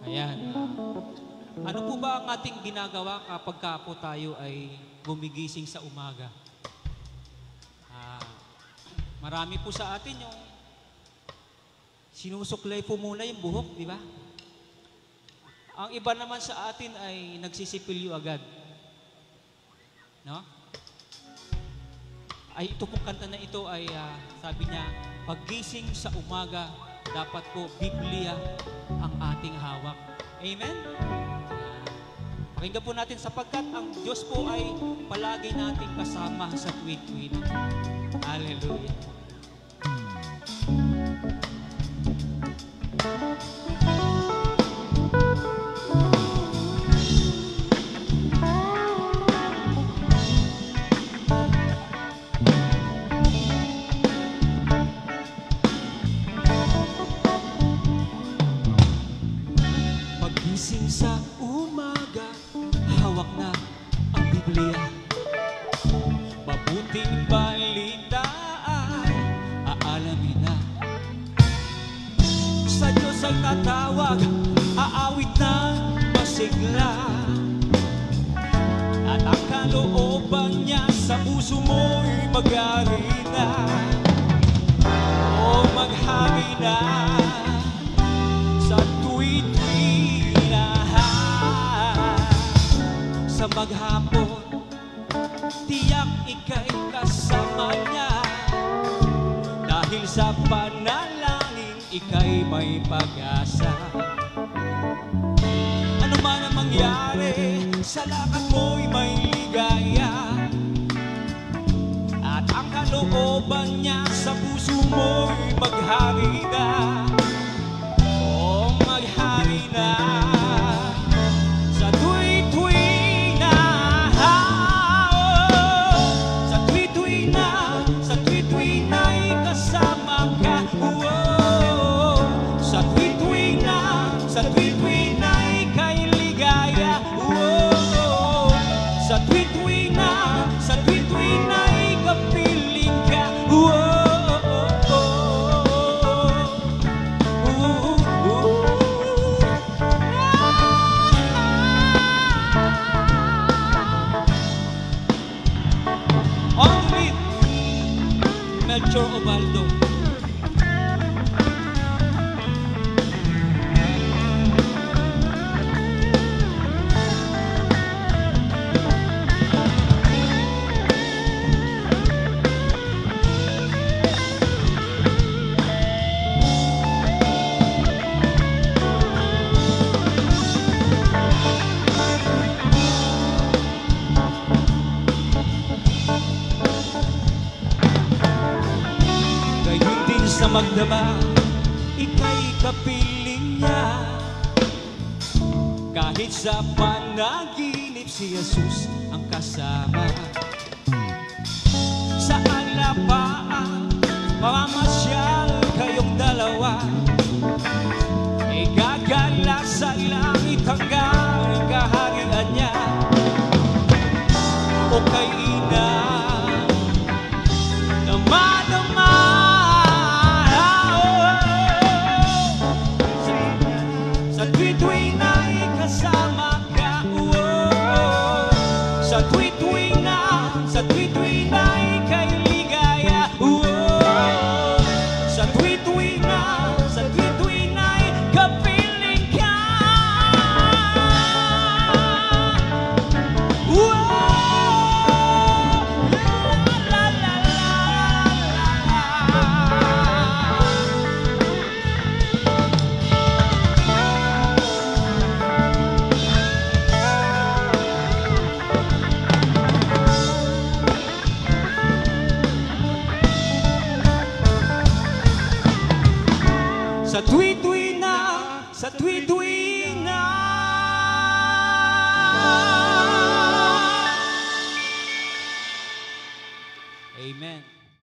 Ayan. Ano po ba ang ating ginagawa kapag ka po tayo ay gumigising sa umaga? Marami po sa atin yung sinusuklay po muna yung buhok, di ba? Ang iba naman sa atin ay nagsisipilyo agad. No? Ay ito pong kanta na ito ay sabi niya, paggising sa umaga, dapat po Biblia ang ating hawak. Amen? Pakinggan po natin sapagkat ang Diyos po ay palagi nating kasama sa tuwid-tuwid. Hallelujah. Pagising sa umaga, hawak na ang Biblia. Mabuting balita ay aalamin na. Sa Diyos ay tatawag, aawit na masigla. At ang kalooban niya sa puso mo'y mag-ari na. O maghari na sa tuwi-tuwi na. Sa maghapon, tiyak ika'y kasama niya. Dahil sa panalangin, ika'y may pag-asa. Ano man ang mangyari, sa lakad mo'y may ligaya. At ang kalooban niya sa puso mo'y maghari na. O maghari na sa tuwi-tuwi na. Sa tuwi-tuwi na, sa tuwi-tuwi na'y kasama ka. Sa tuwi-tuwi na, sa tuwi-tuwi na'y kay ligaya. Sa tuwi-tuwi na, sa tuwi-tuwi na'y kapiling ka. Only Melchor Obaldo. Sa magdama, ika'y kapiling niya. Kahit sa panaginip, si Jesus ang kasama. Saan na pa mamamasyal kayong dalawa? Igagala sa langit hanggang kaharian niya. O kay ina na madama, sa tuwi-tuwi na'y kasama ka. Sa tuwi-tuwi na, sa tuwi-tuwi na'y kay ligaya. Sa tuwi-tuwi na, sa tuwi-tuwi na'y kapiling ka. La la la la. Sa tuwi-tuwi na, sa tuwi-tuwi na. Amen.